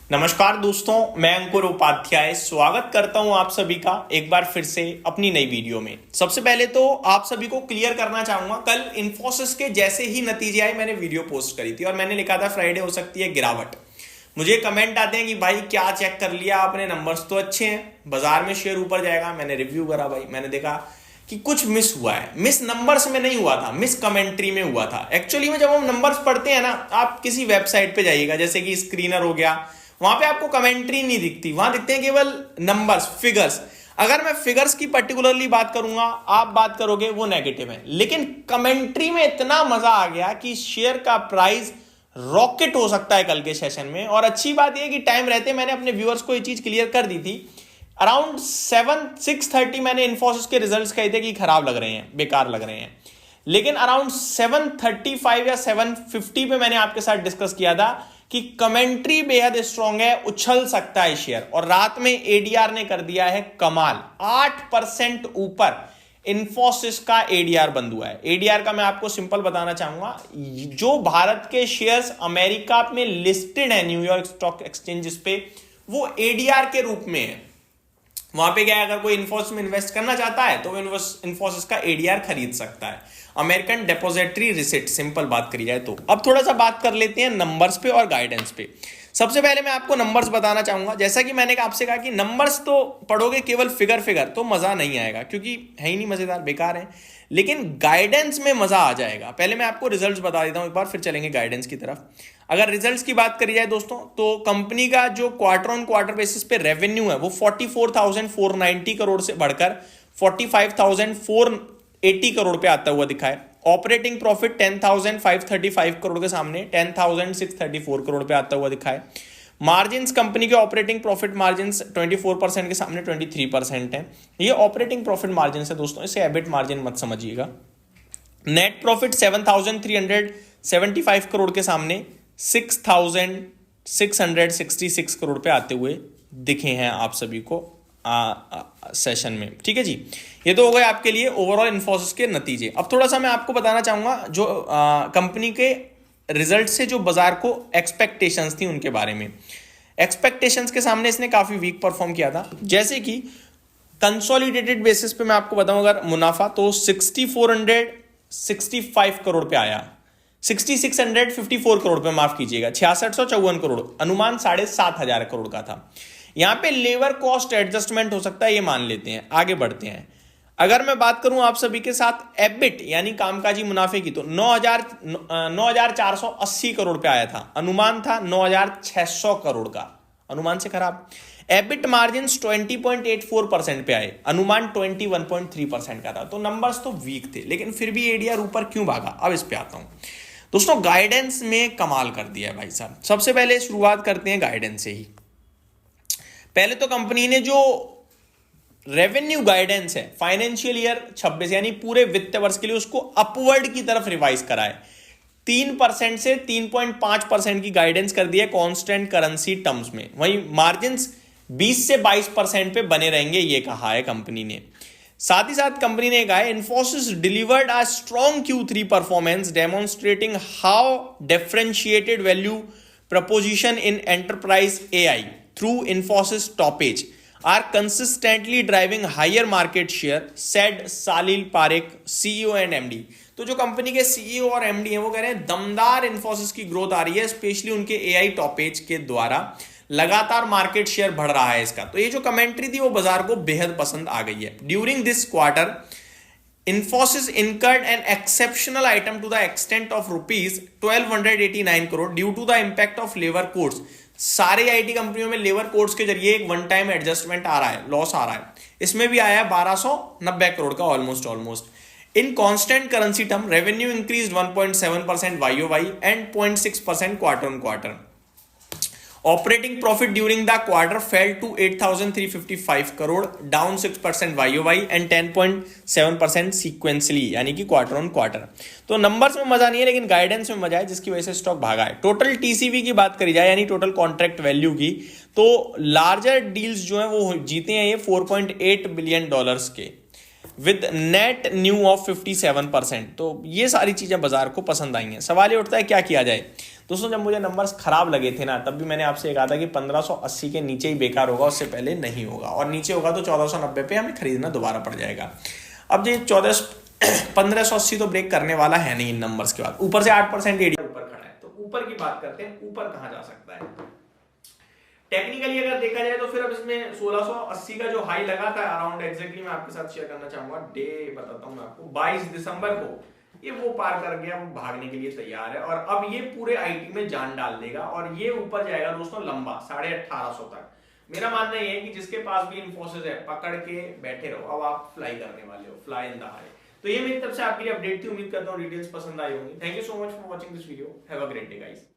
नमस्कार दोस्तों, मैं अंकुर उपाध्याय स्वागत करता हूं आप सभी का एक बार फिर से अपनी नई वीडियो में। सबसे पहले तो आप सभी को क्लियर करना चाहूंगा, कल इन्फोसिस के जैसे ही नतीजे आए मैंने वीडियो पोस्ट करी थी और मैंने लिखा था फ्राइडे हो सकती है गिरावट। मुझे कमेंट आते हैं कि भाई क्या चेक कर लिया आपने, नंबर्स तो अच्छे हैं, बाजार में शेयर ऊपर जाएगा। मैंने रिव्यू करा भाई, मैंने देखा कि कुछ मिस हुआ है। मिस नंबर्स में नहीं हुआ था, मिस कमेंट्री में हुआ था। एक्चुअली में जब हम नंबर्स पढ़ते हैं ना, आप किसी वेबसाइट पे जाइएगा जैसे कि स्क्रीनर हो गया, वहां पे आपको कमेंट्री नहीं दिखती, वहां दिखते हैं केवल नंबर्स, फिगर्स। अगर मैं फिगर्स की पर्टिकुलरली बात करूंगा, आप बात करोगे वो नेगेटिव है, लेकिन कमेंट्री में इतना मजा आ गया कि शेयर का प्राइस रॉकेट हो सकता है कल के सेशन में। और अच्छी बात यह कि टाइम रहते मैंने अपने व्यूअर्स को ये चीज क्लियर कर दी थी। अराउंड 6:30 मैंने इन्फोसिस के रिजल्ट्स कहे थे कि खराब लग रहे हैं, बेकार लग रहे हैं, लेकिन अराउंड 7:35 या 7:50 पे मैंने आपके साथ डिस्कस किया था कि कमेंट्री बेहद स्ट्रांग है, उछल सकता है शेयर। और रात में एडीआर ने कर दिया है कमाल, 8% ऊपर इन्फोसिस का एडीआर बंद हुआ है। एडीआर का मैं आपको सिंपल बताना चाहूंगा, जो भारत के शेयर्स अमेरिका में लिस्टेड है न्यूयॉर्क स्टॉक एक्सचेंजेस पे, वो एडीआर के रूप में है। वहां पे क्या है, अगर कोई इन्फोसिस में इन्वेस्ट करना चाहता है तो वो इन्फोसिस का एडीआर खरीद सकता है, अमेरिकन डिपॉजिटरी रिसिट, सिंपल बात करी जाए तो। अब थोड़ा सा बात कर लेते हैं नंबर्स पे और गाइडेंस पे। सबसे पहले मैं आपको नंबर्स बताना चाहूंगा। जैसा कि मैंने आपसे कहा कि नंबर्स तो पढ़ोगे केवल फिगर फिगर तो मजा नहीं आएगा, क्योंकि है ही नहीं मजेदार, बेकार है। लेकिन गाइडेंस में मजा आ जाएगा। पहले मैं आपको रिजल्ट्स बता देता हूं एक बार, फिर चलेंगे गाइडेंस की तरफ। अगर रिजल्ट्स की बात करी जाए दोस्तों, तो कंपनी का जो क्वार्टर ऑन क्वार्टर बेसिस पे रेवेन्यू है वो 44,490 करोड़ से बढ़कर 45,480 करोड़ पे आता हुआ दिखा है। ऑपरेटिंग प्रॉफिट 10,535 करोड़ के सामने 10,634 करोड़ पे आता हुआ दिखा है। मार्जिन्स, कंपनी के ऑपरेटिंग प्रॉफिट मार्जिन्स 24% के सामने 23% है। ये ऑपरेटिंग प्रॉफिट मार्जिन है दोस्तों, इसे एबिट मार्जिन मत समझिएगा। नेट प्रॉफिट 7,375 करोड़ के सामने 6,666 करोड़ पे आते हुए दिखे हैं आप सभी को सेशन में। ठीक है जी, ये तो हो गए आपके लिए ओवरऑल इन्फोसिस के नतीजे। अब थोड़ा सा मैं आपको बताना चाहूंगा जो कंपनी के रिजल्ट से जो बाजार को एक्सपेक्टेशंस थी उनके बारे में। एक्सपेक्टेशंस के सामने इसने काफी वीक परफॉर्म किया था। जैसे कि कंसोलिडेटेड बेसिस पे मैं आपको बताऊं, अगर मुनाफा तो 6,465 करोड़ पे आया, 6,654 करोड़ पे, माफ कीजिएगा 6,654 करोड़, अनुमान 7,500 करोड़ का था। यहां पे लेबर कॉस्ट एडजस्टमेंट हो सकता है, ये मान लेते हैं, आगे बढ़ते हैं। अगर मैं बात करूं आप सभी के साथ एबिट यानी कामकाजी मुनाफे की, तो 9,480 करोड़ पे आया था, अनुमान था 9,600 करोड़ का, अनुमान से खराब। एबिट मार्जिन 20.84% पे आए, अनुमान 21.3% का था। तो नंबर्स तो वीक थे, लेकिन फिर भी एडीआर ऊपर क्यों भागा, अब इस पे आता हूं। दोस्तों गाइडेंस में कमाल कर दिया है भाई साहब। सबसे पहले शुरुआत करते हैं गाइडेंस से ही। पहले तो कंपनी ने जो रेवेन्यू गाइडेंस है फाइनेंशियल ईयर 26 यानी पूरे वित्त वर्ष के लिए, उसको अपवर्ड की तरफ रिवाइज करा है। 3% से 3.5% की गाइडेंस कर दी है कांस्टेंट करेंसी टर्म्स में। वहीं मार्जिन 20 से 22% पे बने रहेंगे, ये कहा है कंपनी ने। साथ ही साथ कंपनी ने कहा है Infosys delivered a strong Q3 performance demonstrating how differentiated value preposition in enterprise AI through Infosys Topage are consistently driving higher market share, said Salil Parekh, CEO and MD। तो जो कंपनी के CEO और MD हैं वो कह रहे हैं दमदार इन्फोसिस की ग्रोथ आ रही है, स्पेशली उनके AI टॉपेज के द्वारा लगातार मार्केट शेयर बढ़ रहा है इसका। तो ये जो कमेंट्री थी वो बाजार को बेहद पसंद आ गई है। During this quarter Infosys incurred an exceptional item to the extent of rupees 1,289 crore due to the impact of labour codes. सारे आईटी कंपनियों में लेबर कोड्स के जरिए एक वन टाइम एडजस्टमेंट आ रहा है, लॉस आ रहा है। इसमें भी आया है 1,290 करोड़ का, almost. In constant currency term revenue increase 1.7% YOY and 0.6% quarter on quarter. Operating profit during the quarter fell to 8,355 crore, down 6% YOY and 10.7% sequentially, यानी कि क्वार्टर ऑन क्वार्टर। तो नंबर्स में मजा नहीं है, लेकिन गाइडेंस में मजा है, जिसकी वजह से स्टॉक भागा है। टोटल टीसीवी की बात करी जाए, यानी टोटल कॉन्ट्रैक्ट वैल्यू की, तो लार्जर डील्स जो है वो जीते हैं ये $4.8 बिलियन के। With net new of 57%। तो ये सारी चीजें बाजार को पसंद आई हैं। सवाल ये उठता है क्या किया जाए दोस्तों। जब मुझे नंबर्स खराब लगे थे ना, तब भी मैंने आपसे कहा था कि 1580 के नीचे ही बेकार होगा, उससे पहले नहीं होगा, और नीचे होगा तो 1490 पे हमें खरीदना दोबारा पड़ जाएगा। अब ये 1580 तो ब्रेक करने वाला है नहीं इन नंबर्स के बाद। ऊपर से 8% एरिया ऊपर खड़ा है, तो ऊपर की बात करते हैं, ऊपर कहां जा सकता है टेक्निकली अगर देखा जाए तो। फिर अब इसमें 1680 का जो हाई लगा था अराउंड एग्जैक्टली मैं आपके साथ शेयर करना चाहूंगा, डे बताता हूं मैं आपको, 22 दिसंबर को ये वो पार कर गया, वो भागने के लिए तैयार है, और अब ये पूरे आईटी में जान डाल देगा, और ये ऊपर जाएगा दोस्तों लंबा 1850 तक। मेरा मानना ये है कि जिसके पास भी इन्फोसिस है पकड़ के बैठे रहो, अब आप फ्लाई करने वाले हो, फ्लाई इन द हाई। तो ये मेरी तरफ से आपके लिए अपडेट थी, उम्मीद करता हूँ डिटेल्स पसंद आई होंगी। Thank you so much for watching this video, have a great day guys.